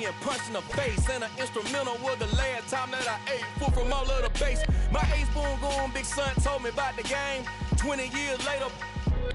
being punched in the face. And an instrumental was the last time that I ate food from all of the bass. My ace boom goon big son told me about the game. 20 years later,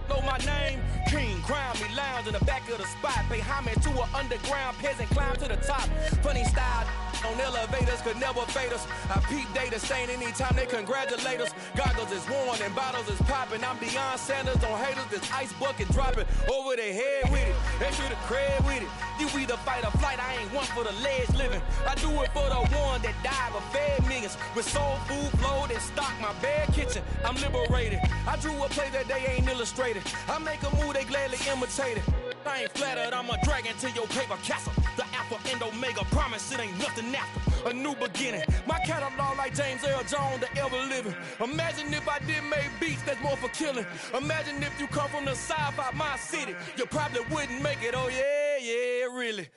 know my name. King, crown me, lounge in the back of the spot. Pay homage to an underground peasant, climb to the top. Funny style on elevators could never fade us. I peep data stain anytime they congratulate us. Goggles is worn and bottles is popping. I'm Deion Sanders on haters, this ice bucket dropping over their head with it. They should have cred with it. You either fight or flight, I ain't one for the ledge living. I do it for the one that died but fed millions. With soul food flowed and stock my bad kitchen. I'm liberated. I drew a play that they ain't illustrated. I make a move, they gladly imitate it. I ain't flattered, I'm a dragon to your paper castle. The Alpha and Omega, promise it ain't nothing after. A new beginning. My catalog like James Earl Jones, the ever living. Imagine if I did make beats that's more for killing. Imagine if you come from the south out my city. You probably wouldn't make it, oh yeah, really.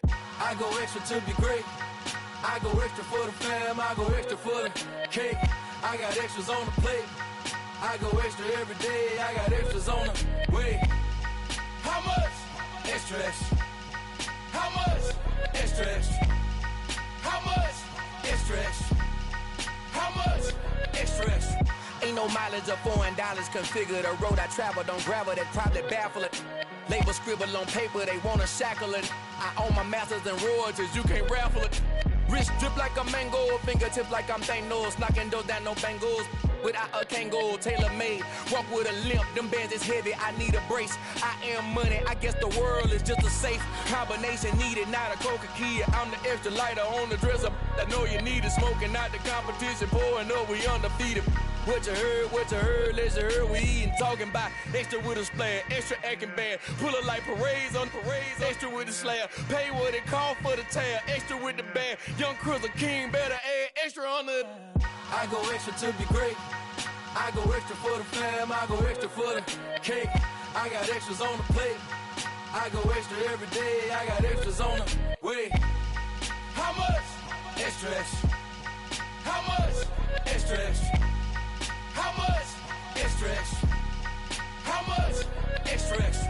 I go extra to be great. I go extra for the fam, I go extra for the cake. I got extras on the plate. I go extra every day, I got extras on the way. How much? Extra, extra. How much? Extra, extra. How much? Extra, extra. How much? Extra, extra. Ain't no mileage of $4 configure the road I travel. Don't gravel, that probably baffle it. Label scribble on paper, they wanna shackle it. I own my masters and royalties, you can't raffle it. Wrist drip like a mango, fingertips like I'm Thanos. Knocking doors down, no bangles. Without a Kango, tailor-made. Walk with a limp, them bands is heavy, I need a brace. I am money, I guess the world is just a safe combination needed, not a coca key. I'm the extra lighter on the dresser. I know you need it, smoking out the competition, pouring up, we undefeated. What you heard, let's hear we eatin', talking about extra with a splash, extra acting bad, pull it like parades on parades, extra with the slab, pay what it cost for the tab, extra with the band, young Chris a king, better add extra on the. I go extra to be great, I go extra for the fam, I go extra for the cake, I got extras on the plate, I go extra every day, I got extras on the way. How much? Extra, extra. How much? Extra, extra. How much? Extra, extra. How much? Extra, extra.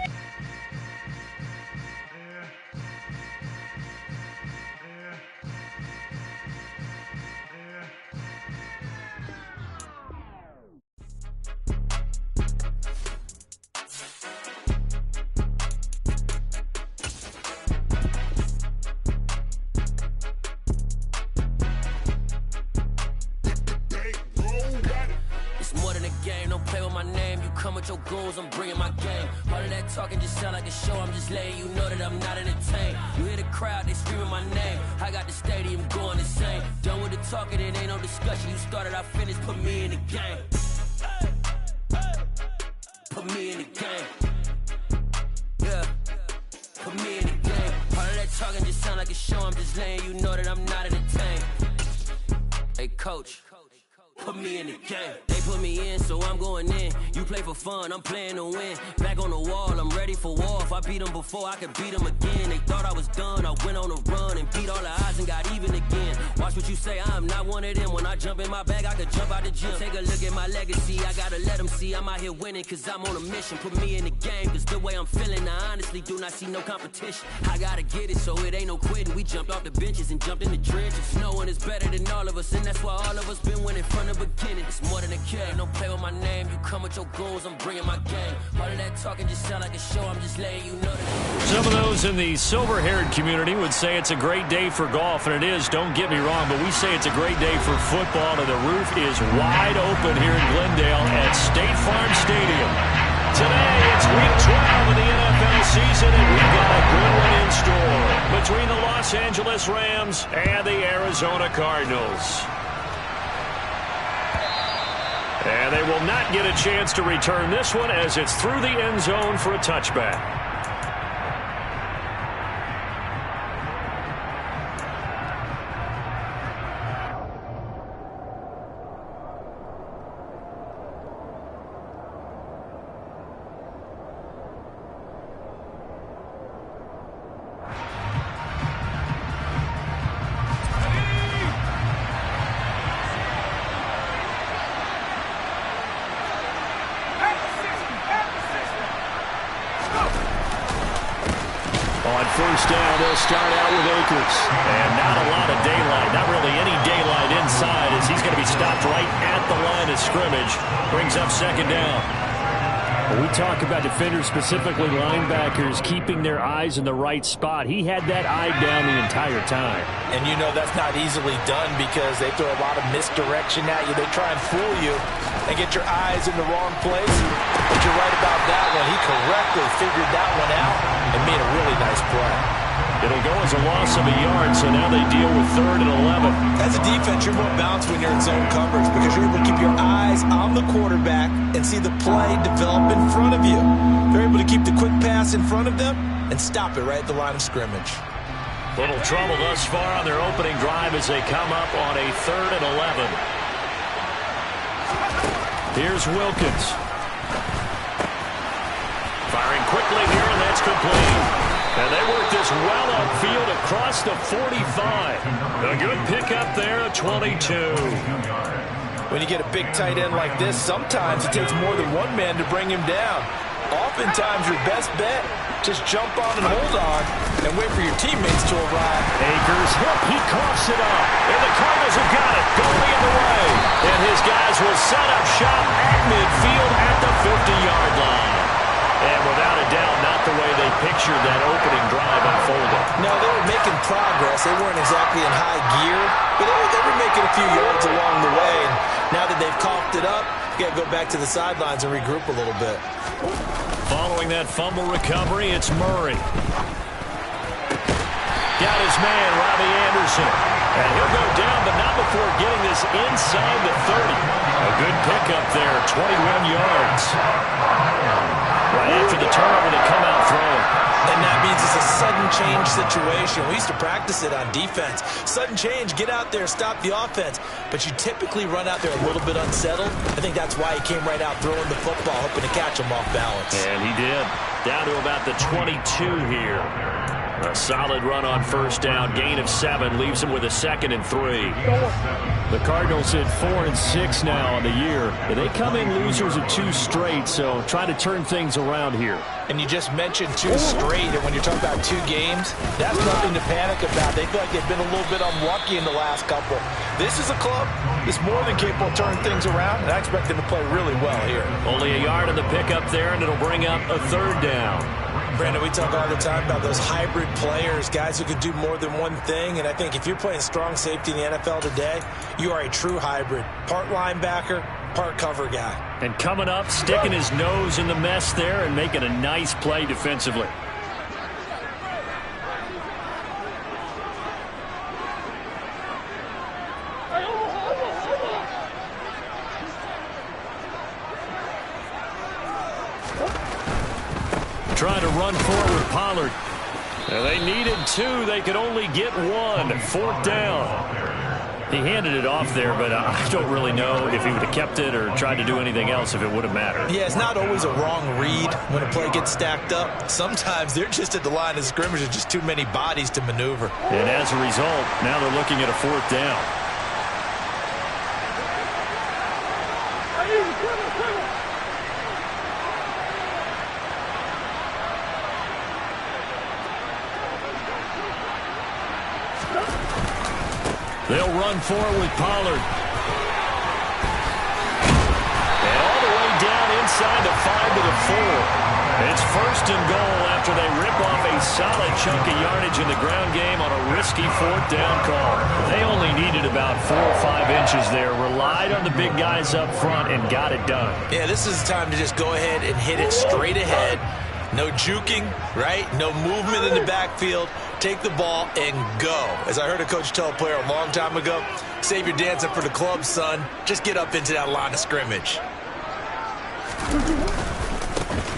Come with your goons, I'm bringing my game. All of that talking just sound like a show. I'm just letting you know that I'm not entertained. You hear the crowd, they screaming my name. I got the stadium going insane. Done with the talking, it ain't no discussion. You started, I finished, put me in the game. Put me in the game. Yeah, put me in the game. All of that talking just sound like a show. I'm just letting you know that I'm not entertained. Hey, coach. Put me in the game. They put me in, so I'm going in. You play for fun, I'm playing to win. Back on the wall, I'm ready for war. If I beat them before, I could beat them again. They thought I was done, I went on a run and beat all the odds and got even again. Watch what you say, I'm not one of them. When I jump in my bag, I could jump out the gym. Take a look at my legacy, I gotta let them see I'm out here winning, cause I'm on a mission. Put me in the game, cause the way I'm feeling, I honestly do not see no competition. I gotta get it, so it ain't no quitting. We jumped off the benches and jumped in the trenches. No one is better than all of us, and that's why all of us been winning from the beginning. It's more than a game, don't play with my name. You come with your goons, I'm bringing my game. All of that talking just sound like a show, I'm just letting you know that. Some of those in the silver-haired community would say it's a great day for golf, and it is, don't get me wrong, but we say it's a great day for football, and the roof is wide open here in Glendale at State Farm Stadium. Today, it's Week 12 of the NFL season, and we've got a good one in store between the Los Angeles Rams and the Arizona Cardinals. And they will not get a chance to return this one as it's through the end zone for a touchback. they'll start out with Akers. And not a lot of daylight, not really any daylight inside, as he's going to be stopped right at the line of scrimmage. Brings up second down. When we talk about defenders, specifically linebackers, keeping their eyes in the right spot, he had that eye down the entire time. And you know that's not easily done because they throw a lot of misdirection at you. They try and fool you and get your eyes in the wrong place. But you're right about that one. He correctly figured that one out and made a really nice play. It'll go as a loss of a yard, so now they deal with 3rd and 11. As a defense, you're more balanced when you're in zone coverage because you're able to keep your eyes on the quarterback and see the play develop in front of you. They're able to keep the quick pass in front of them and stop it right at the line of scrimmage. Little trouble thus far on their opening drive as they come up on a 3rd and 11. Here's Wilkins. Firing quickly here, and that's complete. And they work this well upfield across the 45. A good pickup there at 22. When you get a big tight end like this, sometimes it takes more than one man to bring him down. Oftentimes your best bet, just jump on and hold on and wait for your teammates to arrive. Akers hit, he coughs it up. And the Cardinals have got it, going in the way. And his guys will set up shop at midfield at the 50-yard line. And without a doubt, not the way they pictured that opening drive unfolding. No, they were making progress. They weren't exactly in high gear, but they were making a few yards along the way. And now that they've coughed it up, you got to go back to the sidelines and regroup a little bit. Following that fumble recovery, it's Murray. Got his man, Robbie Anderson. And he'll go down, but not before getting this inside the 30. A good pickup there, 21 yards. Right after the turnover, they come out throwing. And that means it's a sudden change situation. We used to practice it on defense. Sudden change, get out there, stop the offense. But you typically run out there a little bit unsettled. I think that's why he came right out throwing the football, hoping to catch him off balance. And he did. Down to about the 22 here. A solid run on first down. Gain of 7 leaves him with a 2nd and 3. The Cardinals hit 4 and 6 now on the year. They come in losers of 2 straight, so try to turn things around here. And you just mentioned 2 straight, and when you're talking about 2 games, that's nothing to panic about. They feel like they've been a little bit unlucky in the last couple. This is a club that's more than capable of turning things around, and I expect them to play really well here. Only a yard on the pickup there, and it'll bring up a 3rd down. Brandon, we talk all the time about those hybrid players, guys who can do more than one thing, and I think if you're playing strong safety in the NFL today, you are a true hybrid. Part linebacker, part cover guy. And coming up, sticking his nose in the mess there and making a nice play defensively. Trying to run forward with Pollard. And they needed 2. They could only get 1. 4th down. He handed it off there, but I don't really know if he would have kept it or tried to do anything else if it would have mattered. Yeah, it's not always a wrong read when a play gets stacked up. Sometimes they're just at the line of scrimmage. There's just too many bodies to maneuver. And as a result, now they're looking at a 4th down. They'll run forward with Pollard. And all the way down inside the 5 to the 4. It's 1st and goal after they rip off a solid chunk of yardage in the ground game on a risky 4th down call. They only needed about 4 or 5 inches there, relied on the big guys up front, and got it done. Yeah, this is the time to just go ahead and hit it straight ahead. No juking, right? No movement in the backfield. Take the ball and go. As I heard a coach tell a player a long time ago, save your dancing for the club, son. Just get up into that line of scrimmage.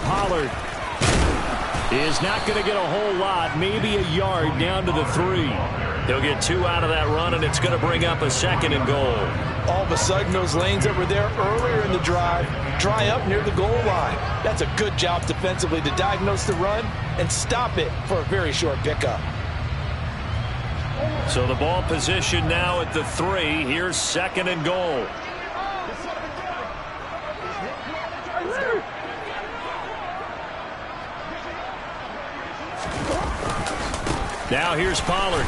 Pollard is not going to get a whole lot, maybe a yard down to the 3. He'll get 2 out of that run, and it's going to bring up a 2nd and goal. All of a sudden, those lanes that were there earlier in the drive dry up near the goal line. That's a good job defensively to diagnose the run and stop it for a very short pickup. So the ball position now at the 3. Here's 2nd and goal. Now here's Pollard.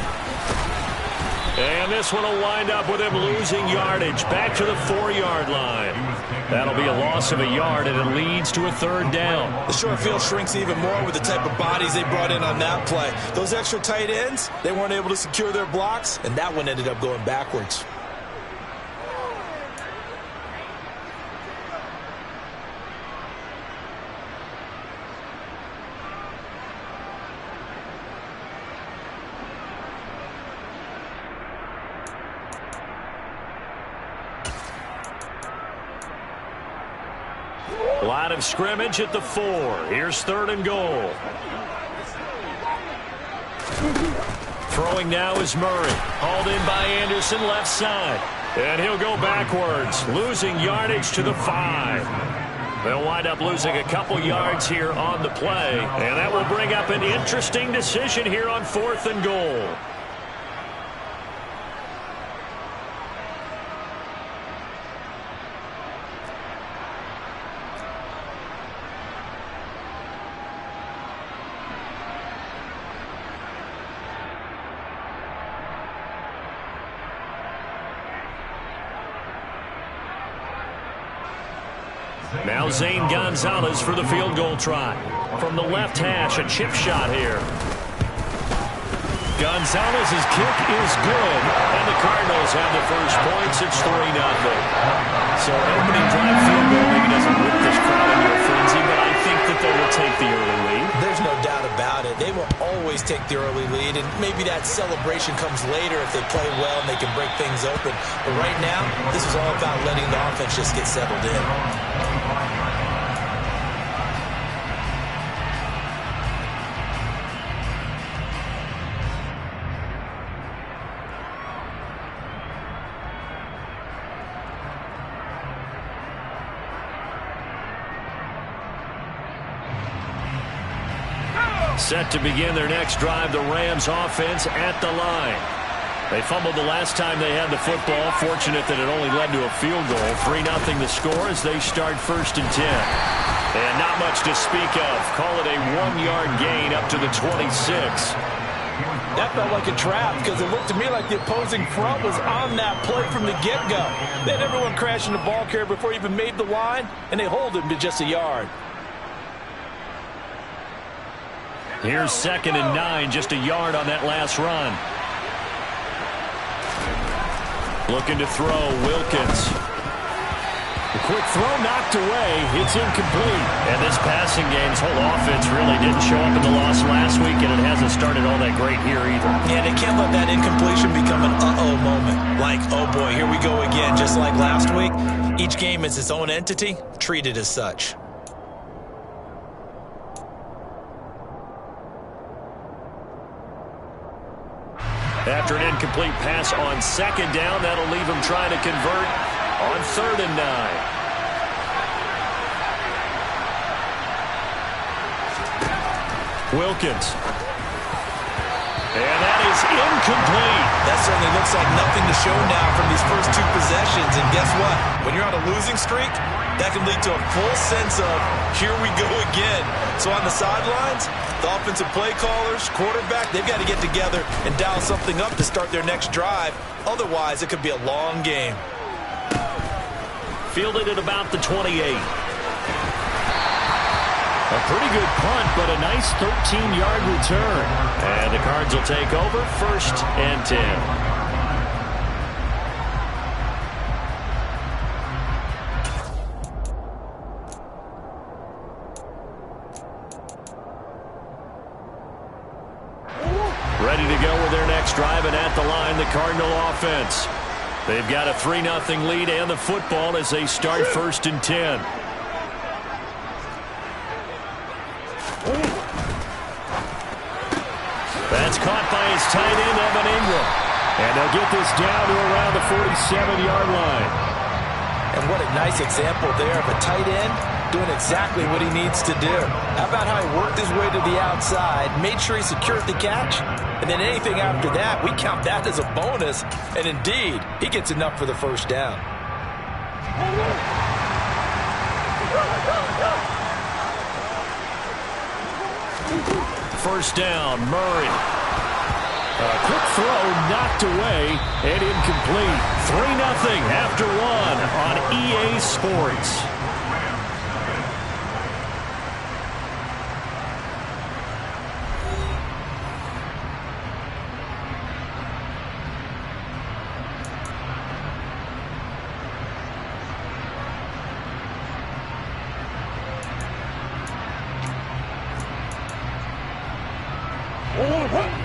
And this one will wind up with him losing yardage back to the 4-yard line. That'll be a loss of a yard, and it leads to a 3rd down. The short field shrinks even more with the type of bodies they brought in on that play. Those extra tight ends, they weren't able to secure their blocks, and that one ended up going backwards. Line of scrimmage at the 4. Here's 3rd and goal. Throwing now is Murray. Hauled in by Anderson, left side. And he'll go backwards, losing yardage to the 5. They'll wind up losing a couple yards here on the play. And that will bring up an interesting decision here on 4th and goal. Now Zane Gonzalez for the field goal try. From the left hash, a chip shot here. Gonzalez's kick is good, and the Cardinals have the first points. It's 3-0. So opening drive field goal maybe doesn't whip this crowd into a frenzy, but I think that they will take the early lead. There's no doubt about it. They will always take the early lead, and maybe that celebration comes later if they play well and they can break things open. But right now, this is all about letting the offense just get settled in. Set to begin their next drive, the Rams offense at the line. They fumbled the last time they had the football. Fortunate that it only led to a field goal. 3-0 the score as they start 1st and 10. And not much to speak of. Call it a 1-yard gain up to the 26. That felt like a trap because it looked to me like the opposing front was on that play from the get-go. They had everyone crashing the ball carrier before he even made the line, and they hold him to just a yard. Here's 2nd and 9, just a yard on that last run. Looking to throw, Wilkins. A quick throw knocked away. It's incomplete. And this passing game's whole offense really didn't show up in the loss last week, and it hasn't started all that great here either. Yeah, they can't let that incompletion become an uh-oh moment. Like, oh boy, here we go again, just like last week. Each game is its own entity, treated as such. After an incomplete pass on 2nd down, that'll leave him trying to convert on 3rd and 9. Wilkins. And that is incomplete. That certainly looks like nothing to show now from these first 2 possessions. And guess what? When you're on a losing streak, that can lead to a full sense of, here we go again. So on the sidelines, the offensive play callers, quarterback, they've got to get together and dial something up to start their next drive. Otherwise, it could be a long game. Fielded at about the 28. A pretty good punt, but a nice 13-yard return. And the Cards will take over 1st and 10. Ready to go with their next drive, and at the line, the Cardinal offense. They've got a 3-0 lead and the football as they start 1st and 10. That's caught by his tight end, Evan Ingram. And they'll get this down to around the 47-yard line. And what a nice example there of a tight end doing exactly what he needs to do. How about how he worked his way to the outside, made sure he secured the catch, and then anything after that, we count that as a bonus. And indeed, he gets enough for the 1st down. First down, Murray. A quick throw knocked away and incomplete. 3-0 after one on EA Sports.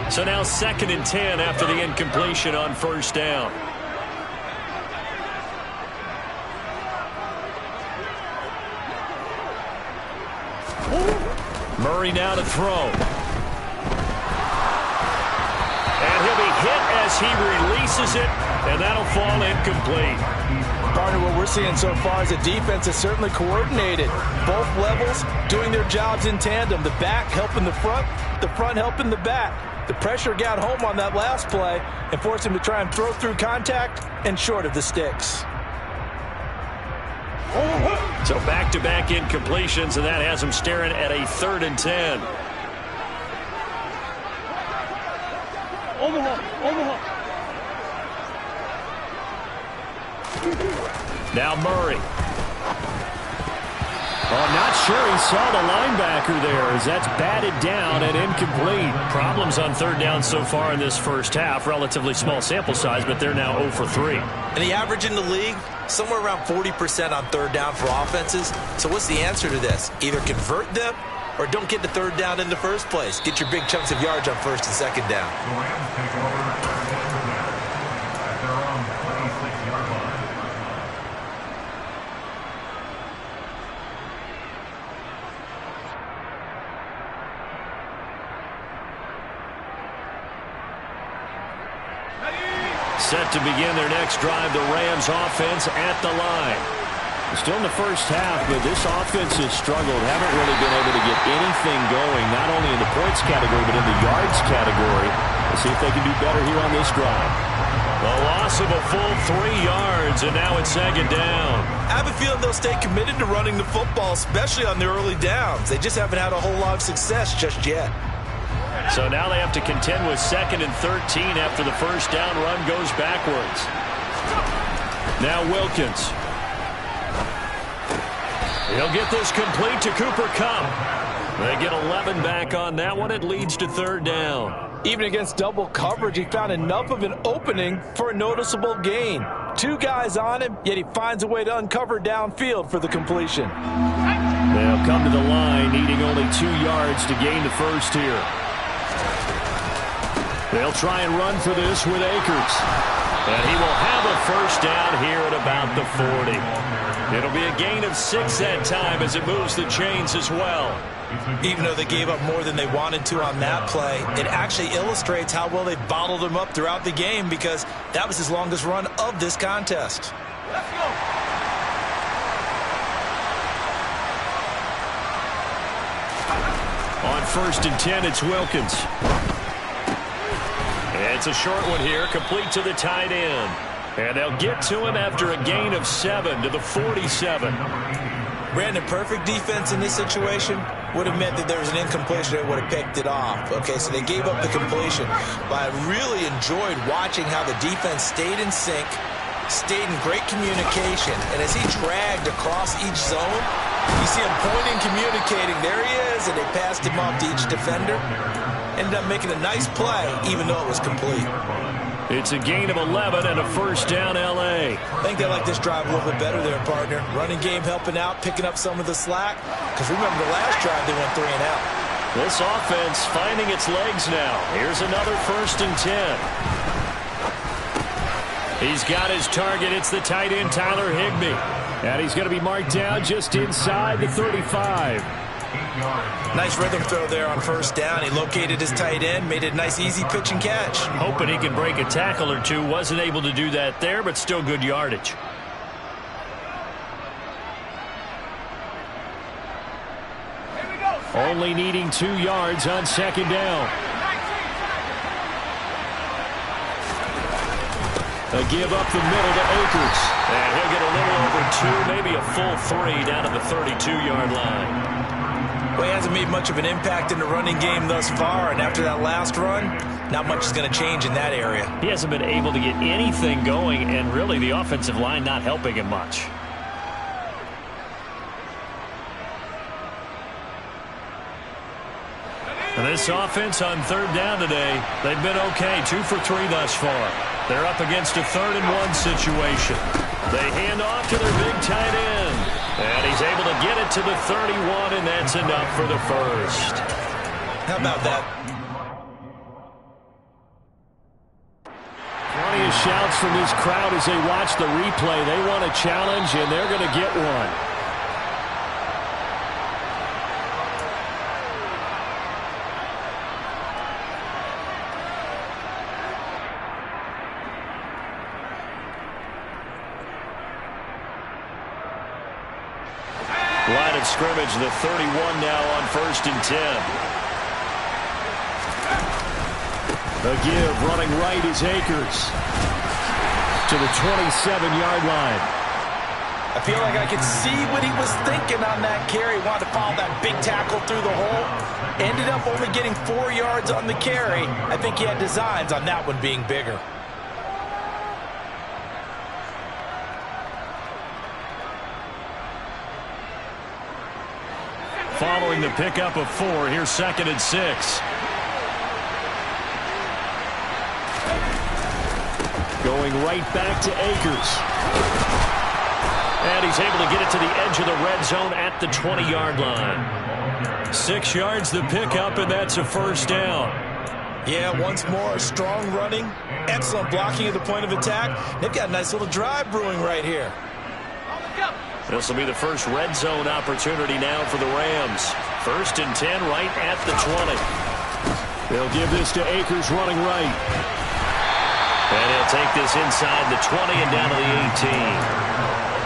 So now 2nd and 10 after the incompletion on first down. Murray now to throw. And he'll be hit as he releases it, and that'll fall incomplete. Partner, what we're seeing so far is the defense is certainly coordinated. Both levels doing their jobs in tandem. The back helping the front helping the back. The pressure got home on that last play and forced him to try and throw through contact and short of the sticks. So back-to-back incompletions, and that has him staring at a 3rd and 10. Now Murray. Oh, I'm not sure he saw the linebacker there as that's batted down and incomplete. Problems on 3rd down so far in this first half. Relatively small sample size, but they're now 0 for 3. And the average in the league, somewhere around 40% on 3rd down for offenses. So what's the answer to this? Either convert them or don't get the 3rd down in the first place. Get your big chunks of yards on 1st and 2nd down. Set to begin their next drive, the Rams offense at the line. Still in the first half, but this offense has struggled. Haven't really been able to get anything going, not only in the points category, but in the yards category. Let's see if they can do better here on this drive. A loss of a full 3 yards, and now it's 2nd down. I have a feeling they'll stay committed to running the football, especially on the early downs. They just haven't had a whole lot of success just yet. So now they have to contend with 2nd and 13 after the first down run goes backwards. Now Wilkins. He'll get this complete to Cooper Kupp. They get 11 back on that one. It leads to 3rd down. Even against double coverage, he found enough of an opening for a noticeable gain. 2 guys on him, yet he finds a way to uncover downfield for the completion. They'll come to the line, needing only 2 yards to gain the first here. They'll try and run for this with Akers. And he will have a first down here at about the 40. It'll be a gain of 6 that time as it moves the chains as well. Even though they gave up more than they wanted to on that play, it actually illustrates how well they bottled him up throughout the game because that was his longest run of this contest. Let's go. On 1st and 10, it's Wilkins. It's a short one here, complete to the tight end. And they'll get to him after a gain of 7 to the 47. Brandon, perfect defense in this situation would have meant that there was an incompletion that would have picked it off. Okay, so they gave up the completion. But I really enjoyed watching how the defense stayed in sync, stayed in great communication. And as he dragged across each zone, you see him pointing, communicating. There he is, and they passed him off to each defender. Ended up making a nice play, even though it was complete. It's a gain of 11 and a first down, L.A. I think they like this drive a little bit better there, partner. Running game helping out, picking up some of the slack. Because remember the last drive, they went 3 and out. This offense finding its legs now. Here's another 1st and 10. He's got his target. It's the tight end, Tyler Higbee. And he's going to be marked down just inside the 35. Nice rhythm throw there on 1st down. He located his tight end, made it a nice, easy pitch and catch. Hoping he can break a tackle or two. Wasn't able to do that there, but still good yardage. Only needing 2 yards on 2nd down. A give up the middle to Akers. And he'll get a little over 2, maybe a full 3 down to the 32-yard line. Well, he hasn't made much of an impact in the running game thus far, and after that last run, not much is going to change in that area. He hasn't been able to get anything going, and really the offensive line not helping him much. And this offense on third down today, they've been okay, 2 for 3 thus far. They're up against a 3rd and 1 situation. They hand off to their big tight end. And he's able to get it to the 31, and that's enough for the first. How about that? Plenty of shouts from this crowd as they watch the replay. They want a challenge, and they're going to get one. Line of scrimmage, the 31 now on 1st and 10. The give, running right is Akers to the 27-yard line. I feel like I could see what he was thinking on that carry. Wanted to follow that big tackle through the hole. Ended up only getting 4 yards on the carry. I think he had designs on that one being bigger. Following the pickup of 4, here's 2nd and 6. Going right back to Akers. And he's able to get it to the edge of the red zone at the 20-yard line. 6 yards the pickup, and that's a first down. Yeah, once more, strong running, excellent blocking at the point of attack. They've got a nice little drive brewing right here. This will be the first red zone opportunity now for the Rams. 1st and 10 right at the 20. They'll give this to Akers running right. And he'll take this inside the 20 and down to the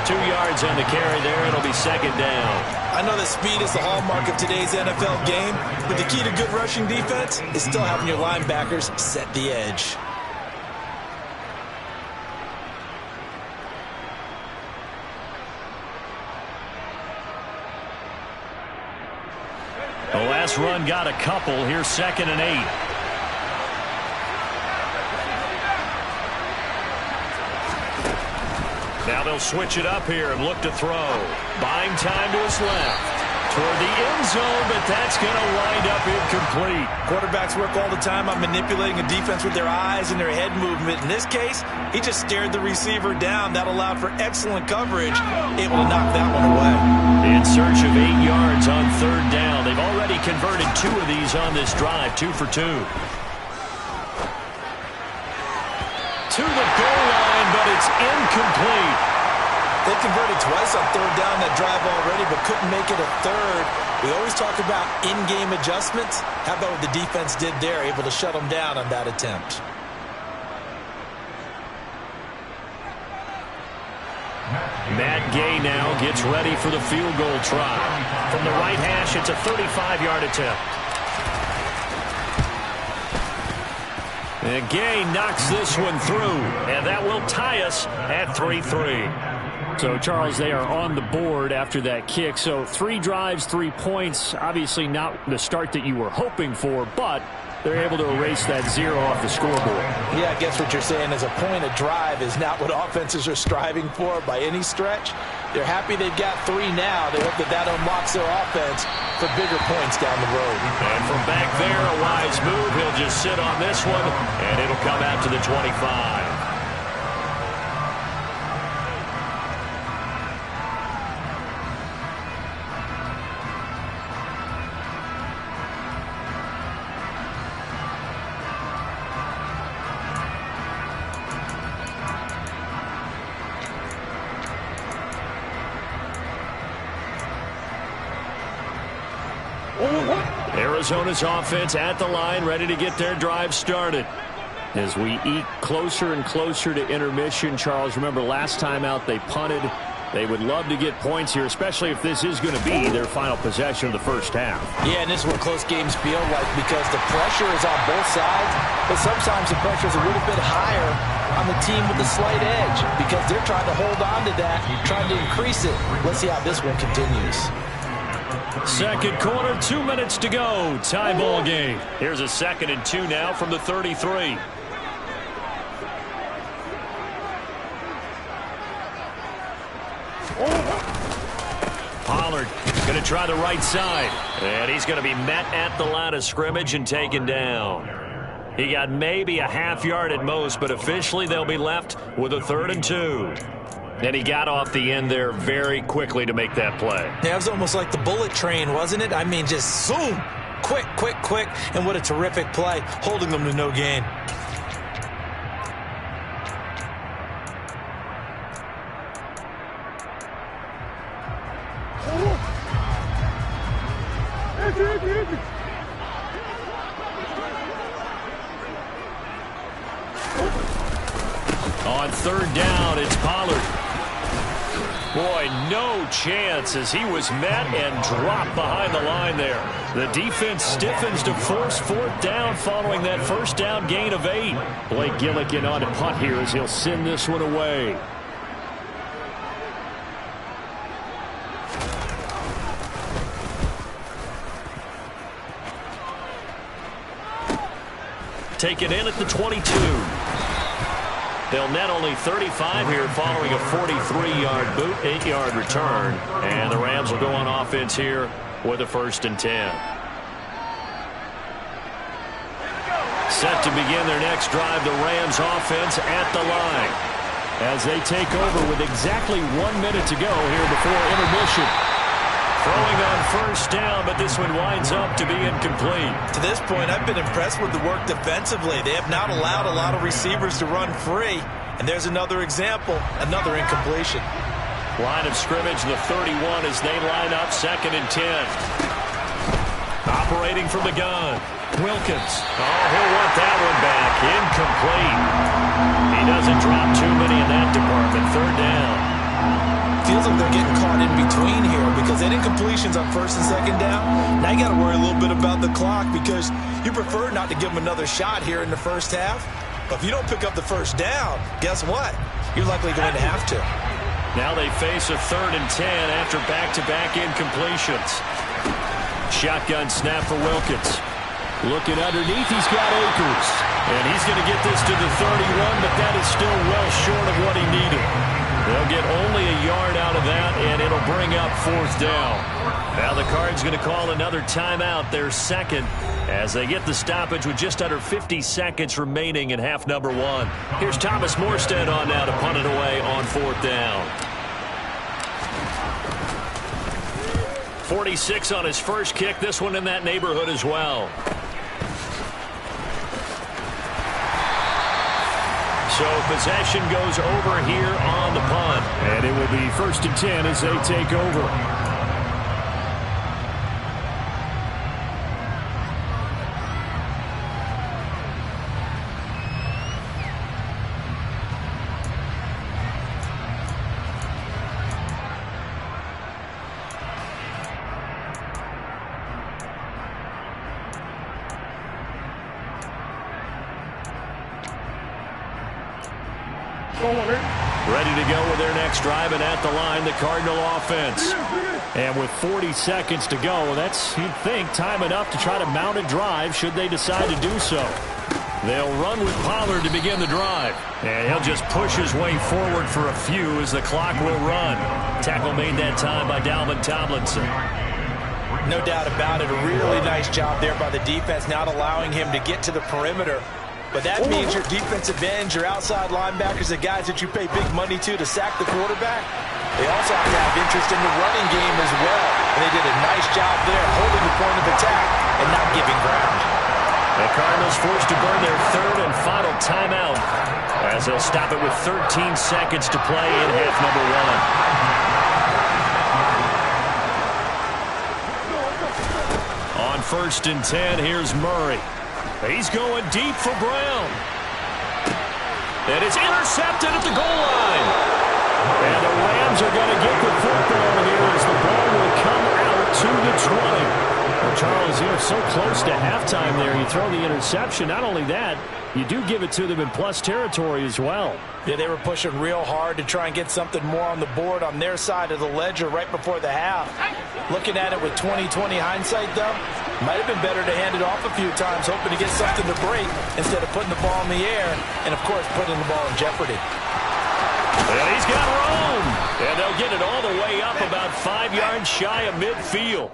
18. 2 yards on the carry there. It'll be 2nd down. I know that speed is the hallmark of today's NFL game, but the key to good rushing defense is still having your linebackers set the edge. The last run got a couple. Here's 2nd and 8. Now they'll switch it up here and look to throw. Buying time to his left. Toward the end zone, but that's going to wind up incomplete. Quarterbacks work all the time on manipulating a defense with their eyes and their head movement. In this case, he just stared the receiver down. That allowed for excellent coverage, able to knock that one away. In search of 8 yards on 3rd down. They've already converted 2 of these on this drive, 2 for 2. To the goal line, but it's incomplete. They converted twice on 3rd down that drive already, but couldn't make it a 3rd. We always talk about in-game adjustments. How about what the defense did there, able to shut them down on that attempt? Matt Gay now gets ready for the field goal try. From the right hash, it's a 35-yard attempt. And Gay knocks this one through, and that will tie us at 3-3. So, Charles, they are on the board after that kick. So 3 drives, 3 points. Obviously not the start that you were hoping for, but they're able to erase that 0 off the scoreboard. Yeah, I guess what you're saying is a point a drive is not what offenses are striving for by any stretch. They're happy they've got 3 now. They hope that that unlocks their offense for bigger points down the road. And from back there, a wise move. He'll just sit on this one, and it'll come out to the 25. Arizona's offense at the line, ready to get their drive started. As we eke closer and closer to intermission, Charles, remember last time out they punted. They would love to get points here, especially if this is going to be their final possession of the first half. Yeah, and this is what close games feel like because the pressure is on both sides, but sometimes the pressure is a little bit higher on the team with the slight edge because they're trying to hold on to that, trying to increase it. Let's see how this one continues. Second quarter, 2 minutes to go. Tie ball game. Here's a 2nd and 2 now from the 33. Pollard going to try the right side. And he's going to be met at the line of scrimmage and taken down. He got maybe a half yard at most, but officially they'll be left with a 3rd and 2. And he got off the end there very quickly to make that play. Yeah, it was almost like the bullet train, wasn't it? I mean, just zoom. Quick, quick, quick. And what a terrific play, holding them to no gain. On 3rd down, it's Pollard. Boy, no chance as he was met and dropped behind the line there. The defense stiffens to force 4th down following that 1st down gain of 8. Blake Gillikin on to punt here as he'll send this one away. Taken in at the 22. They'll net only 35 here following a 43-yard boot, 8-yard return. And the Rams will go on offense here with a 1st and 10. Set to begin their next drive, the Rams offense at the line as they take over with exactly 1 minute to go here before intermission. Throwing on 1st down, but this one winds up to be incomplete. To this point, I've been impressed with the work defensively. They have not allowed a lot of receivers to run free. And there's another example, another incompletion. Line of scrimmage, the 31 as they line up 2nd and 10. Operating from the gun. Wilkins. Oh, he'll want that one back. Incomplete. He doesn't drop too many in that department. 3rd down. Feels like they're getting caught in between here because they had incompletions on 1st and 2nd down. Now you got to worry a little bit about the clock because you prefer not to give them another shot here in the 1st half. But if you don't pick up the 1st down, guess what? You're likely going to have to. Now they face a 3rd and 10 after back-to-back incompletions. Shotgun snap for Wilkins. Looking underneath, he's got Akers. And he's going to get this to the 31, but that is still well short of what he needed. They'll get only a yard out of that, and it'll bring up 4th down. Now the Cards going to call another timeout, their 2nd, as they get the stoppage with just under 50 seconds remaining in half number 1. Here's Thomas Morstead on now to punt it away on 4th down. 46 on his first kick, this one in that neighborhood as well. So possession goes over here on the punt. And it will be 1st and 10 as they take over. Ready to go with their next drive, and at the line, the Cardinal offense. And with 40 seconds to go, that's, you'd think, time enough to try to mount a drive should they decide to do so. They'll run with Pollard to begin the drive. And he'll just push his way forward for a few as the clock will run. Tackle made that time by Dalvin Tomlinson. No doubt about it. A really nice job there by the defense, not allowing him to get to the perimeter. But that means your defensive ends, your outside linebackers, the guys that you pay big money to sack the quarterback, they also have to have interest in the running game as well. And they did a nice job there holding the point of attack and not giving ground. The Cardinals forced to burn their 3rd and final timeout as they'll stop it with 13 seconds to play in half number 1. On 1st and 10, here's Murray. He's going deep for Brown. And it's intercepted at the goal line. And the Rams are going to get the football here as the ball will come out to the 20. Well, Charles, you're so close to halftime there. You throw the interception. Not only that, you do give it to them in plus territory as well. Yeah, they were pushing real hard to try and get something more on the board on their side of the ledger right before the half. Looking at it with 20/20 hindsight, though, might have been better to hand it off a few times, hoping to get something to break instead of putting the ball in the air and, of course, putting the ball in jeopardy. And he's got room. And they'll get it all the way up about 5 yards shy of midfield.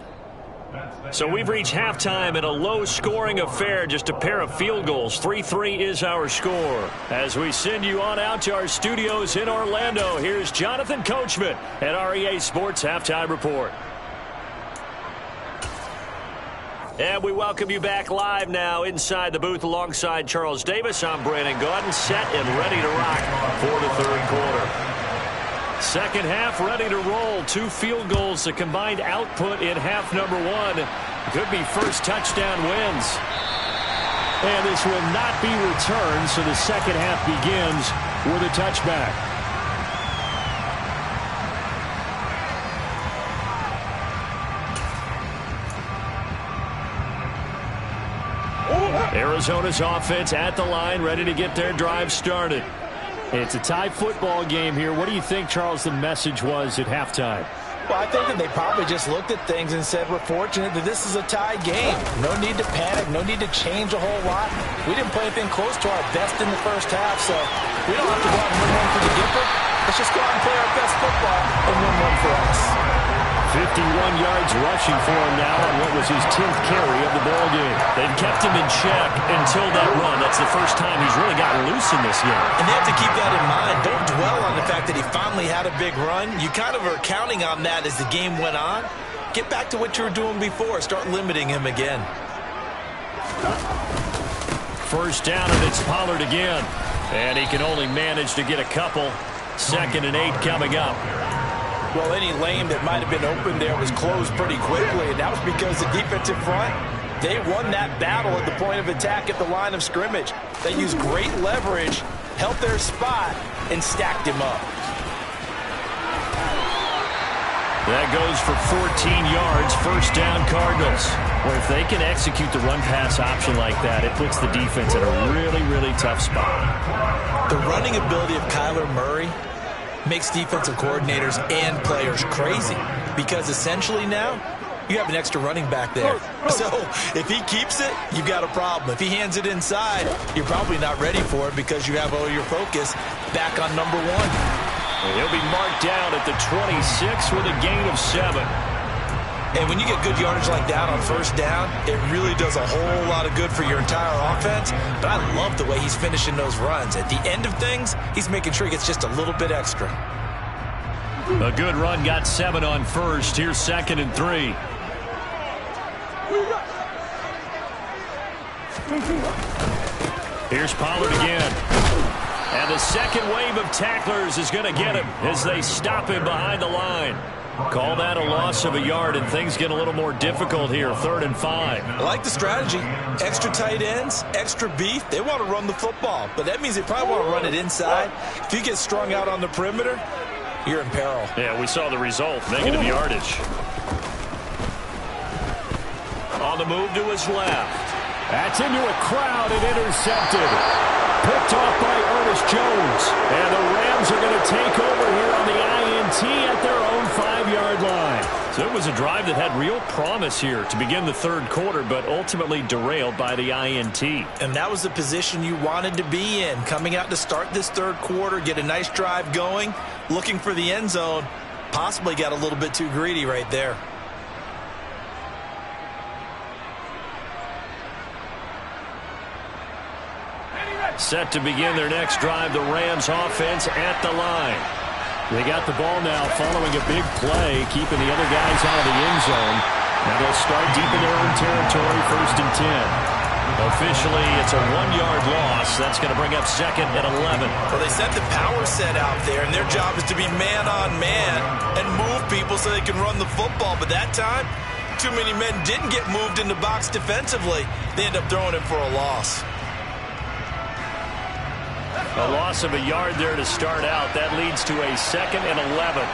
So we've reached halftime in a low-scoring affair, just a pair of field goals. 3-3 is our score. As we send you on out to our studios in Orlando, here's Jonathan Coachman at REA Sports Halftime Report. And we welcome you back live now inside the booth alongside Charles Davis. I'm Brandon Gaudin, set and ready to rock for the third quarter. Second half ready to roll. 2 field goals, the combined output in half number 1. Could be first touchdown wins. And this will not be returned, so the second half begins with a touchback. Arizona's offense at the line, ready to get their drive started. It's a tie football game here. What do you think, Charles, the message was at halftime? Well, I think that they probably just looked at things and said, we're fortunate that this is a tie game. No need to panic, no need to change a whole lot. We didn't play anything close to our best in the first half, so we don't have to go out and win one for the Gipper. Let's just go out and play our best football and win one for us. 51 yards rushing for him now on what was his 10th carry of the ball game. They've kept him in check until that run. That's the first time he's really gotten loose in this game. And they have to keep that in mind. Don't dwell on the fact that he finally had a big run. You kind of are counting on that as the game went on. Get back to what you were doing before. Start limiting him again. First down, and it's Pollard again. And he can only manage to get a couple. 2nd and 8 coming up. Well, any lane that might have been open there was closed pretty quickly, and that was because the defensive front, they won that battle at the point of attack at the line of scrimmage. They used great leverage, held their spot, and stacked him up. That goes for 14 yards, first down Cardinals. Well, if they can execute the run-pass option like that, it puts the defense in a really, really tough spot. The running ability of Kyler Murray makes defensive coordinators and players crazy because essentially now you have an extra running back there. So if he keeps it, you've got a problem. If he hands it inside, you're probably not ready for it because you have all your focus back on number 1. And he'll be marked down at the 26 with a gain of 7. And when you get good yardage like that on first down, it really does a whole lot of good for your entire offense. But I love the way he's finishing those runs. At the end of things, he's making sure he gets just a little bit extra. A good run, got 7 on first. Here's 2nd and 3. Here's Pollard again. And the second wave of tacklers is going to get him as they stop him behind the line. Call that a loss of a yard, and things get a little more difficult here. 3rd and 5. I like the strategy. Extra tight ends, extra beef. They want to run the football, but that means they probably want to run it inside. If you get strung out on the perimeter, you're in peril. Yeah, we saw the result. Negative yardage. On the move to his left. That's into a crowd and intercepted. Picked off by Ernest Jones. And the Rams are going to take over here on the INT at their own 5-yard line. So it was a drive that had real promise here to begin the third quarter, but ultimately derailed by the INT. And that was the position you wanted to be in. Coming out to start this third quarter, get a nice drive going, looking for the end zone. Possibly got a little bit too greedy right there. Set to begin their next drive, the Rams offense at the line. They got the ball now following a big play, keeping the other guys out of the end zone. Now they'll start deep in their own territory, 1st and 10. Officially, it's a 1-yard loss. That's going to bring up 2nd and 11. Well, they set the power set out there, and their job is to be man-on-man and move people so they can run the football. But that time, too many men didn't get moved in the box defensively. They end up throwing him for a loss. A loss of a yard there to start out. That leads to a 2nd and 11.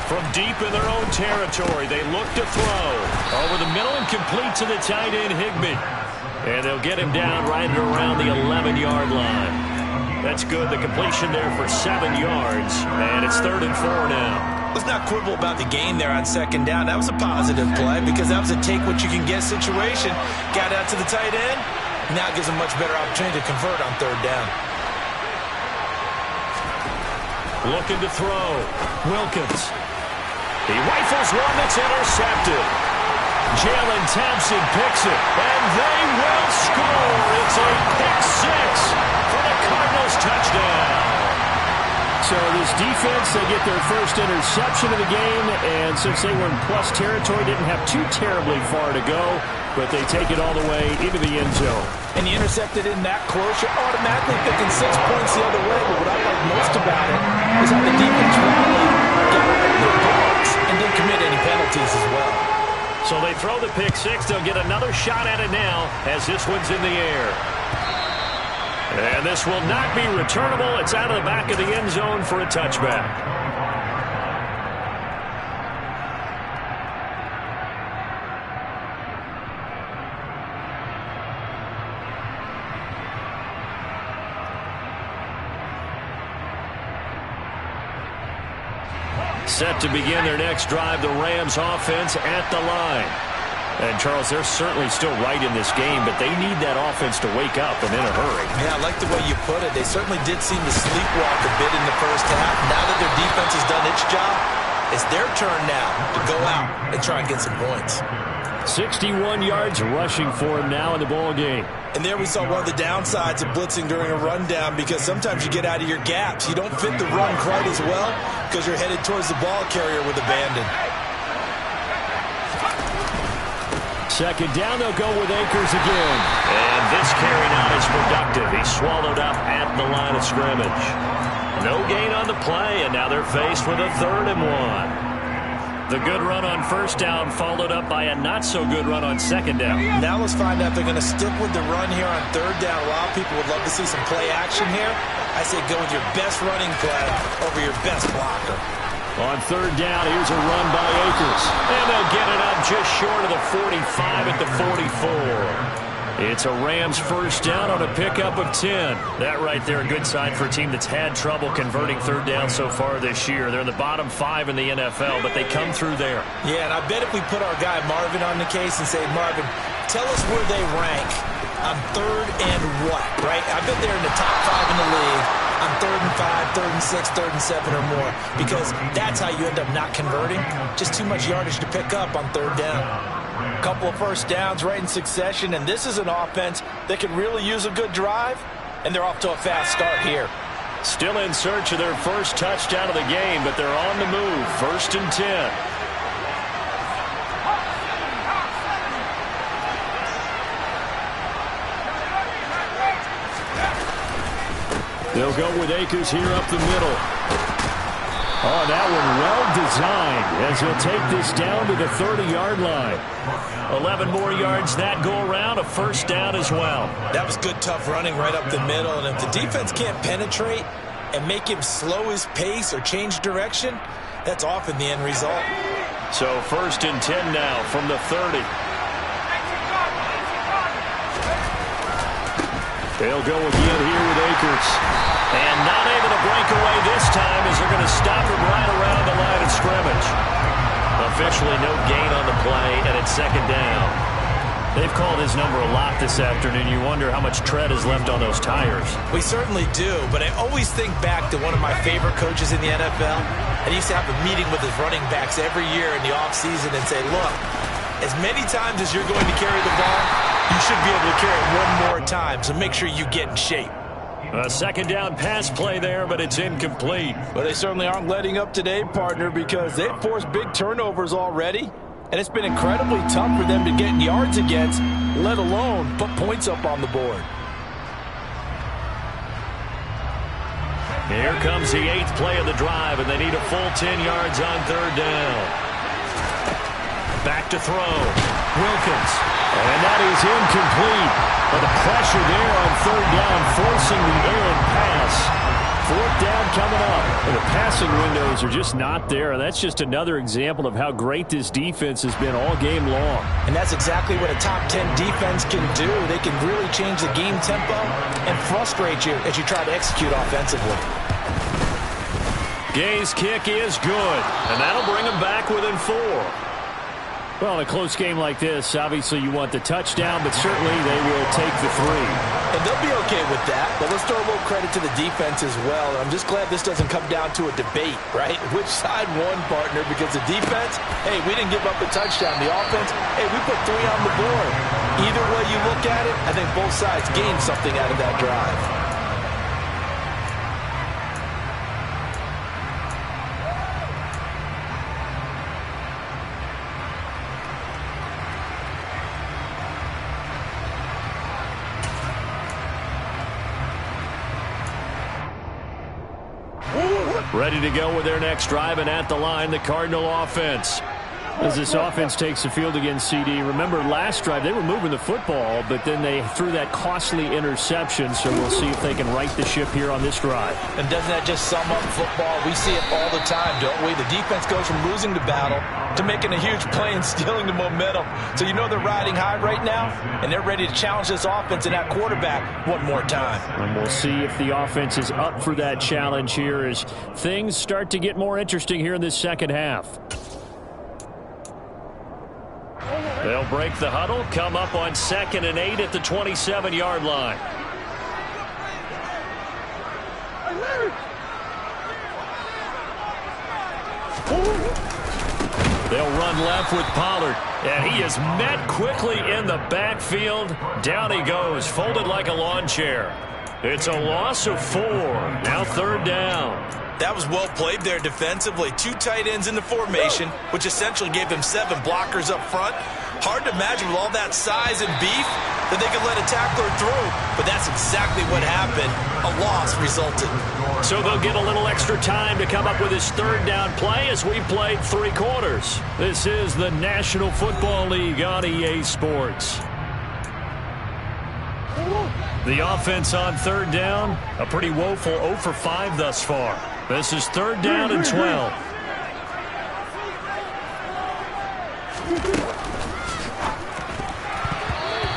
From deep in their own territory, they look to throw. Over the middle and complete to the tight end, Higbee. And they'll get him down right at around the 11-yard line. That's good. The completion there for 7 yards. And it's 3rd and 4 now. Let's not quibble about the gain there on 2nd down. That was a positive play because that was a take-what-you-can-get situation. Got out to the tight end. Now gives a much better opportunity to convert on 3rd down. Looking to throw. Wilkins. He rifles one that's intercepted. Jalen Thompson picks it, and they will score. It's a pick 6 for the Cardinals touchdown. So this defense, they get their first interception of the game, and since they were in plus territory, didn't have too terribly far to go, but they take it all the way into the end zone. And you intercepted in that close, you're automatically thinking 6 points the other way, but what I like most about it is how the defense rallied, got their blocks, and didn't commit any penalties as well. So they throw the pick 6. They'll get another shot at it now as this one's in the air. And this will not be returnable. It's out of the back of the end zone for a touchback. Set to begin their next drive, the Rams offense at the line. And, Charles, they're certainly still right in this game, but they need that offense to wake up and in a hurry. Yeah, I like the way you put it. They certainly did seem to sleepwalk a bit in the first half. Now that their defense has done its job, it's their turn now to go out and try and get some points. 61 yards rushing for him now in the ball game. And there we saw one of the downsides of blitzing during a rundown because sometimes you get out of your gaps. You don't fit the run quite as well because you're headed towards the ball carrier with abandon. 2nd down, they'll go with Akers again. And this carry now is productive. He's swallowed up at the line of scrimmage. No gain on the play, and now they're faced with a 3rd and 1. The good run on 1st down followed up by a not-so-good run on 2nd down. Now let's find out if they're going to stick with the run here on 3rd down. A lot of people would love to see some play action here. I say go with your best running play over your best blocker. On 3rd down, here's a run by Akers. And they'll get it up just short of the 45 at the 44. It's a Rams 1st down on a pickup of 10. That right there, a good sign for a team that's had trouble converting 3rd down so far this year. They're in the bottom 5 in the NFL, but they come through there. Yeah, and I bet if we put our guy Marvin on the case and say, Marvin, tell us where they rank on 3rd and what, right? I bet they're in the top 5 in the league on 3rd and 5, 3rd and 6, 3rd and 7 or more, because that's how you end up not converting. Just too much yardage to pick up on 3rd down. A couple of 1st downs right in succession, and this is an offense that could really use a good drive, and they're off to a fast start here. Still in search of their first touchdown of the game, but they're on the move. 1st and 10. They'll go with Akers here up the middle. Oh, that one well designed as he'll take this down to the 30-yard line. 11 more yards that go around, a 1st down as well. That was good, tough running right up the middle, and if the defense can't penetrate and make him slow his pace or change direction, that's often the end result. So 1st and 10 now from the 30. They'll go again here with Akers. And not able to break away this time as they're going to stop him right around the line of scrimmage. Officially no gain on the play, and it's 2nd down. They've called his number a lot this afternoon. You wonder how much tread is left on those tires. We certainly do, but I always think back to one of my favorite coaches in the NFL, and he used to have a meeting with his running backs every year in the offseason and say, look, as many times as you're going to carry the ball, you should be able to carry it one more time, so make sure you get in shape. A 2nd down pass play there, but it's incomplete. But they certainly aren't letting up today, partner, because they've forced big turnovers already, and it's been incredibly tough for them to get yards against, let alone put points up on the board. Here comes the 8th play of the drive, and they need a full 10 yards on 3rd down. Back to throw. Wilkins. And that is incomplete. But the pressure there on 3rd down, forcing the errant pass. Fourth down coming up. And the passing windows are just not there. And that's just another example of how great this defense has been all game long. And that's exactly what a top 10 defense can do. They can really change the game tempo and frustrate you as you try to execute offensively. Gay's kick is good. And that'll bring them back within 4. Well, in a close game like this, obviously you want the touchdown, but certainly they will take the 3. And they'll be okay with that, but let's throw a little credit to the defense as well. I'm just glad this doesn't come down to a debate, right? Which side won, partner? Because the defense, hey, we didn't give up a touchdown. The offense, hey, we put 3 on the board. Either way you look at it, I think both sides gained something out of that drive. Ready to go with their next drive, and at the line, the Cardinal offense. As this offense takes the field against CD, remember last drive they were moving the football, but then they threw that costly interception, so we'll see if they can right the ship here on this drive. And doesn't that just sum up football? We see it all the time, don't we? The defense goes from losing the battle to making a huge play and stealing the momentum. So you know they're riding high right now, and they're ready to challenge this offense and that quarterback one more time. And we'll see if the offense is up for that challenge here as things start to get more interesting here in this second half. They'll break the huddle, come up on 2nd and 8 at the 27-yard line. They'll run left with Pollard, and he is met quickly in the backfield. Down he goes, folded like a lawn chair. It's a loss of 4. Now 3rd down. That was well played there defensively. 2 tight ends in the formation, which essentially gave them 7 blockers up front. Hard to imagine with all that size and beef that they could let a tackler through, but that's exactly what happened. A loss resulted. So they'll get a little extra time to come up with his 3rd down play as we played 3 quarters. This is the National Football League on EA Sports. The offense on 3rd down, a pretty woeful 0 for 5 thus far. This is 3rd down and 12.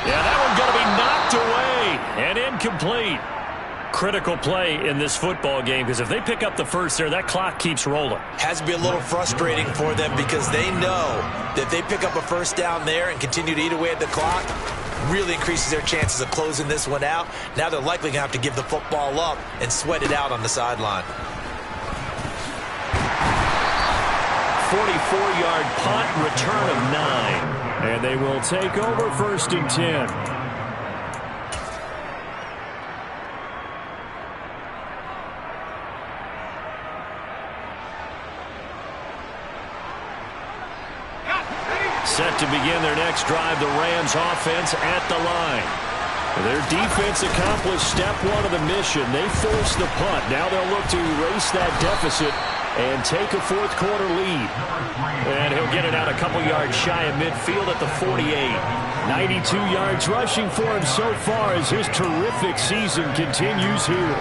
Yeah, that one's going to be knocked away and incomplete. Critical play in this football game because if they pick up the first there, that clock keeps rolling. Has to be a little frustrating for them because they know that they pick up a first down there and continue to eat away at the clock, really increases their chances of closing this one out. Now they're likely going to have to give the football up and sweat it out on the sideline. 44-yard punt, return of 9. And they will take over 1st and 10. Set to begin their next drive, the Rams offense at the line. Their defense accomplished step 1 of the mission. They forced the punt. Now they'll look to erase that deficit and take a 4th quarter lead. And he'll get it out a couple yards shy of midfield at the 48. 92 yards rushing for him so far as his terrific season continues here.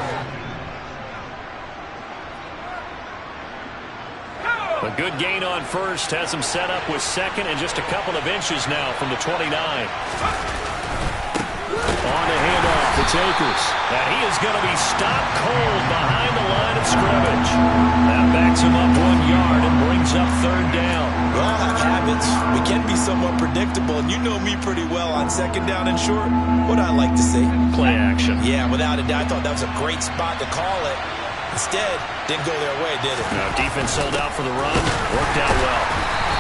A good gain on 1st has him set up with 2nd and just a couple of inches now from the 29. On the handoff, it's Akers. And he is going to be stopped cold behind the line of scrimmage. That backs him up 1 yard and brings up 3rd down. We all have habits. We can be somewhat predictable, and you know me pretty well on 2nd down and short. What I like to see? Play action. Yeah, without a doubt. I thought that was a great spot to call it. Instead, didn't go their way, did it? Now, defense sold out for the run. Worked out well.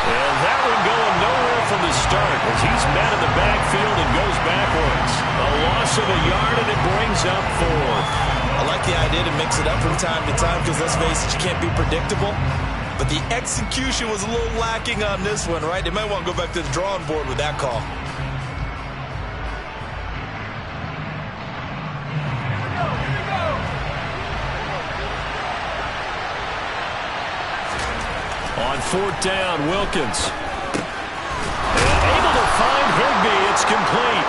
And that one going nowhere from the start as he's met in the backfield and goes backwards. A loss of a yard, and it brings up 4th. I like the idea to mix it up from time to time because, let's face it, you can't be predictable. But the execution was a little lacking on this one, right? They might want to go back to the drawing board with that call. On 4th down, Wilkins. And able to find Higbee. It's complete.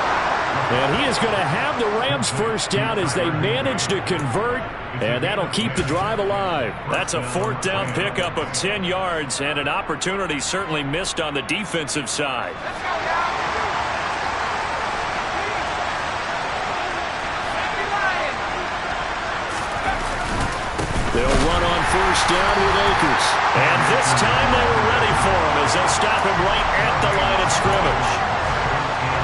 And he is going to have the Rams first down as they manage to convert, and that'll keep the drive alive. That's a fourth down pickup of 10 yards, and an opportunity certainly missed on the defensive side. They'll run on first down with Akers. And this time they were ready for him as they'll stop him right at the line of scrimmage.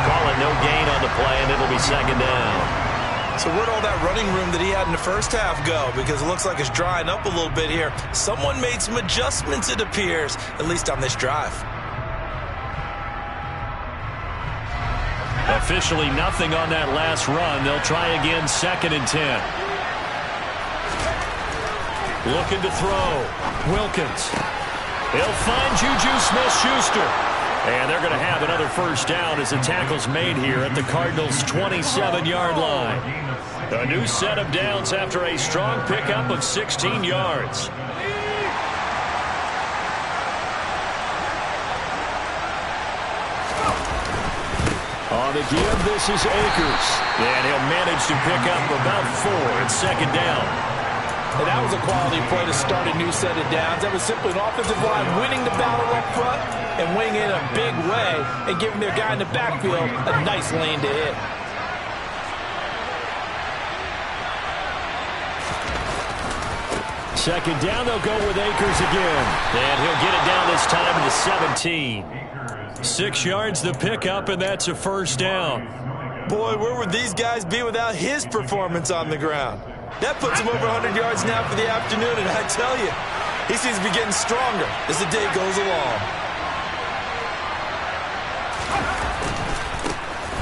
Call it no gain on the play, and it'll be second down. So where'd all that running room that he had in the first half go? Because it looks like it's drying up a little bit here. Someone made some adjustments, it appears, at least on this drive. Officially nothing on that last run. They'll try again, 2nd and 10. Looking to throw. Wilkins. He'll find Juju Smith-Schuster. And they're going to have another first down as the tackle's made here at the Cardinals' 27-yard line. A new set of downs after a strong pickup of 16 yards. On the give, this is Akers. And he'll manage to pick up about 4 at second down. And that was a quality play to start a new set of downs. That was simply an offensive line winning the battle up front and winning it in a big way and giving their guy in the backfield a nice lane to hit. Second down, they'll go with Akers again. And he'll get it down this time to the 17. 6 yards the pickup, and that's a first down. Boy, where would these guys be without his performance on the ground? That puts him over 100 yards now for the afternoon, and I tell you, he seems to be getting stronger as the day goes along.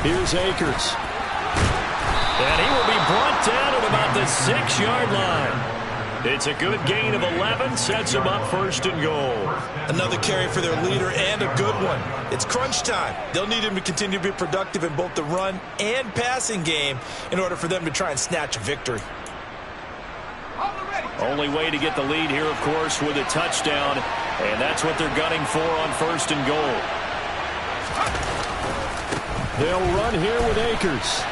Here's Akers. And he will be brought down at about the 6-yard line. It's a good gain of 11, sets him up first and goal. Another carry for their leader and a good one. It's crunch time. They'll need him to continue to be productive in both the run and passing game in order for them to try and snatch a victory. Only way to get the lead here, of course, with a touchdown, and that's what they're gunning for on first and goal. They'll run here with Akers.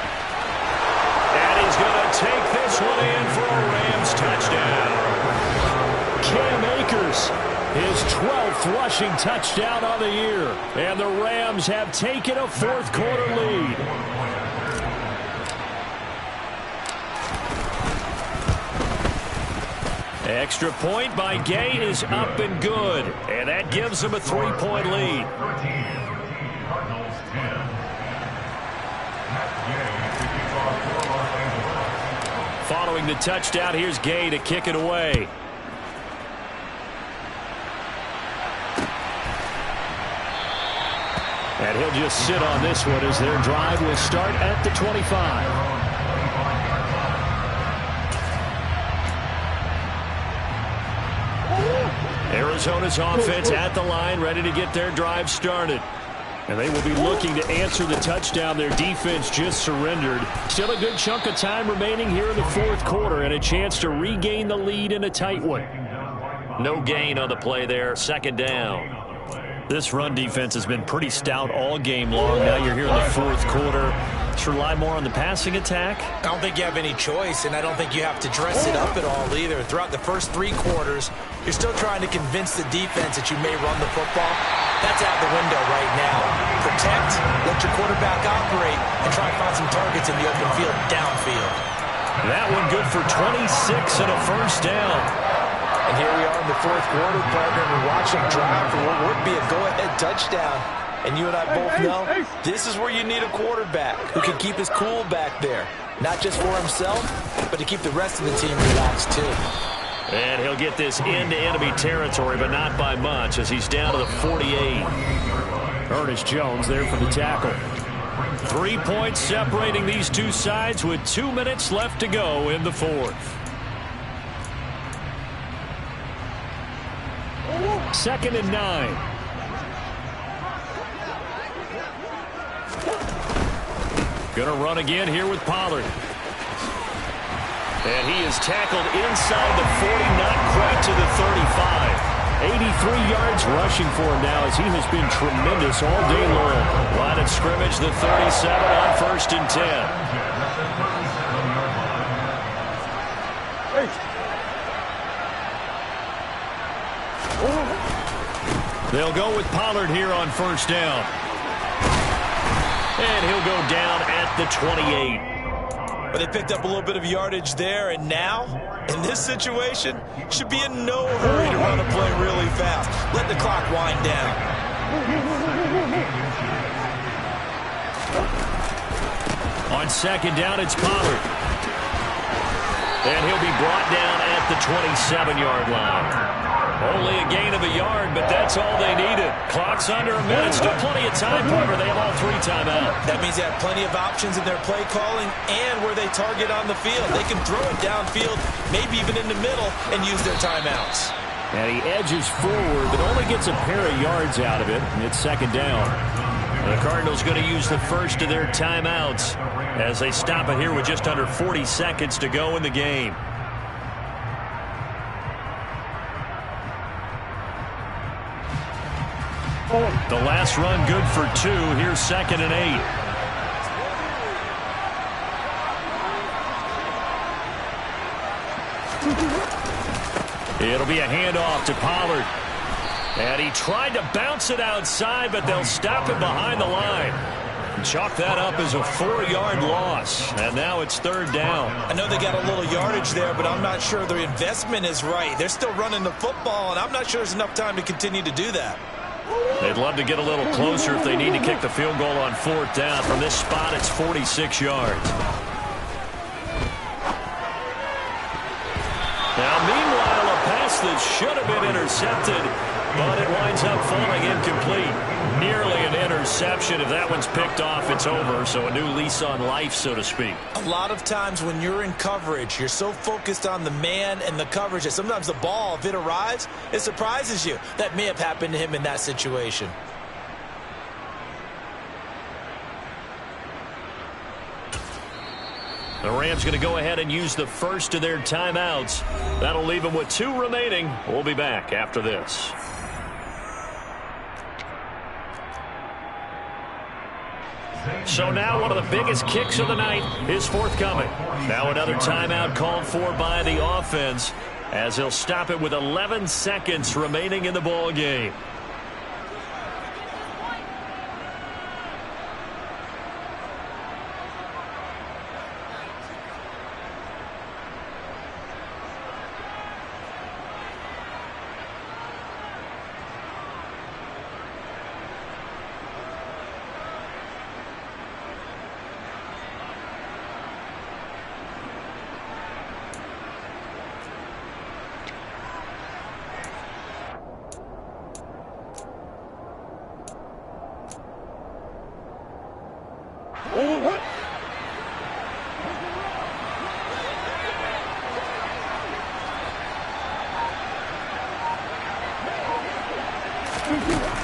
And he's going to take this one in for a Rams touchdown. Cam Akers, his 12th rushing touchdown on the year, and the Rams have taken a fourth-quarter lead. Extra point by Gay is up and good, and that gives them a 3-point lead. Following the touchdown, here's Gay to kick it away. And he'll just sit on this one as their drive will start at the 25. Arizona's offense at the line, ready to get their drive started. And they will be looking to answer the touchdown their defense just surrendered. Still a good chunk of time remaining here in the fourth quarter and a chance to regain the lead in a tight one. No gain on the play there, second down. This run defense has been pretty stout all game long. Now you're here in the fourth quarter. To rely more on the passing attack? I don't think you have any choice, and I don't think you have to dress it up at all either. Throughout the first 3 quarters, you're still trying to convince the defense that you may run the football. That's out the window right now. Protect, let your quarterback operate, and try and find some targets in the open field downfield. That one good for 26 and a first down. And here we are in the fourth quarter, partner, and we watch them drive for what would be a go-ahead touchdown. And you and I both know this is where you need a quarterback who can keep his cool back there. Not just for himself, but to keep the rest of the team relaxed too. And he'll get this into enemy territory, but not by much as he's down to the 48. Ernest Jones there for the tackle. 3 points separating these two sides with 2 minutes left to go in the fourth. Second and 9. Gonna run again here with Pollard. And he is tackled inside the 40, not quite to the 35. 83 yards rushing for him now as he has been tremendous all day long. Line of scrimmage, the 37 on 1st and 10. They'll go with Pollard here on 1st down. And he'll go down at the 28. But they picked up a little bit of yardage there, and now, in this situation, should be in no hurry to run a play really fast. Let the clock wind down. On 2nd down, it's Pollard. And he'll be brought down at the 27-yard line. Only a gain of a yard, but that's all they needed. Clock's under a minute. Still plenty of time, Parker. They have all 3 timeouts. That means they have plenty of options in their play calling and where they target on the field. They can throw it downfield, maybe even in the middle, and use their timeouts. And he edges forward, but only gets a pair of yards out of it. It's 2nd down. The Cardinals going to use the first of their timeouts as they stop it here with just under 40 seconds to go in the game. The last run good for 2. Here's 2nd and 8. It'll be a handoff to Pollard. And he tried to bounce it outside, but they'll stop it behind the line. Chalk that up as a 4-yard loss. And now it's 3rd down. I know they got a little yardage there, but I'm not sure their investment is right. They're still running the football, and I'm not sure there's enough time to continue to do that. They'd love to get a little closer if they need to kick the field goal on 4th down. From this spot, it's 46 yards. Now, meanwhile, a pass that should have been intercepted, but it winds up falling incomplete. Nearly an interception. If that one's picked off, it's over. So a new lease on life, so to speak. A lot of times when you're in coverage, you're so focused on the man and the coverage that sometimes the ball, if it arrives, it surprises you. That may have happened to him in that situation. The Rams going to go ahead and use the first of their timeouts. That'll leave them with 2 remaining. We'll be back after this. So now one of the biggest kicks of the night is forthcoming. Now another timeout called for by the offense as they'll stop it with 11 seconds remaining in the ball game.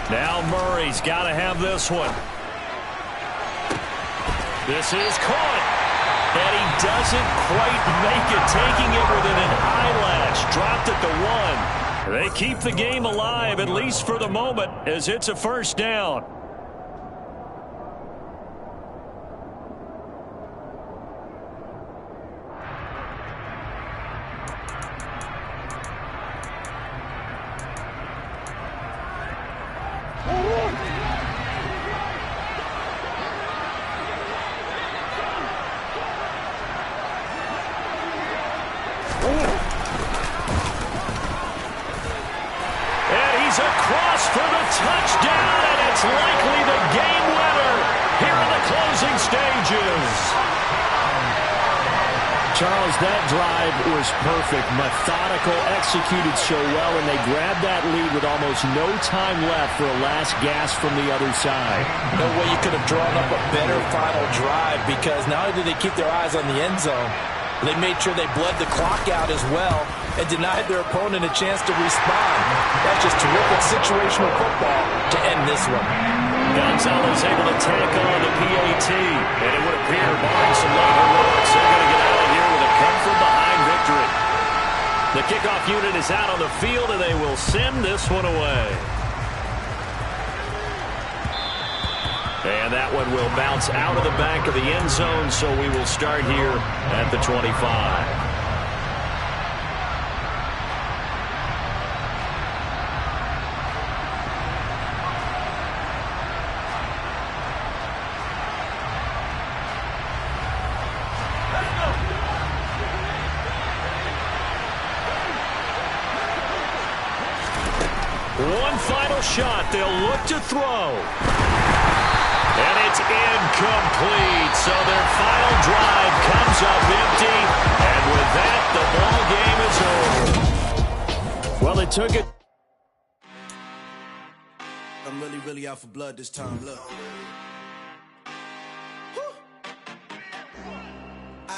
Now Murray's got to have this one. This is caught. And he doesn't quite make it, taking it within an eyelash. Dropped at the 1. They keep the game alive, at least for the moment, as it's a 1st down. Across for the touchdown, and it's likely the game winner here in the closing stages. Charles, that drive was perfect, methodical, executed so well, and they grabbed that lead with almost no time left for a last gasp from the other side. No way you could have drawn up a better final drive, because not only did they keep their eyes on the end zone, they made sure they bled the clock out as well and denied their opponent a chance to respond. That's just terrific situational football to end this one. Gonzalez able to tack on the PAT, and it would appear, barring some late heroics, they're going to get out of here with a come-from-behind victory. The kickoff unit is out on the field, and they will send this one away. And that one will bounce out of the back of the end zone, so we will start here at the 25. One final shot. They'll look to throw. And it's incomplete. So their final drive comes up empty. And with that, the ball game is over. Well, it took it. I'm really out for blood this time. Look.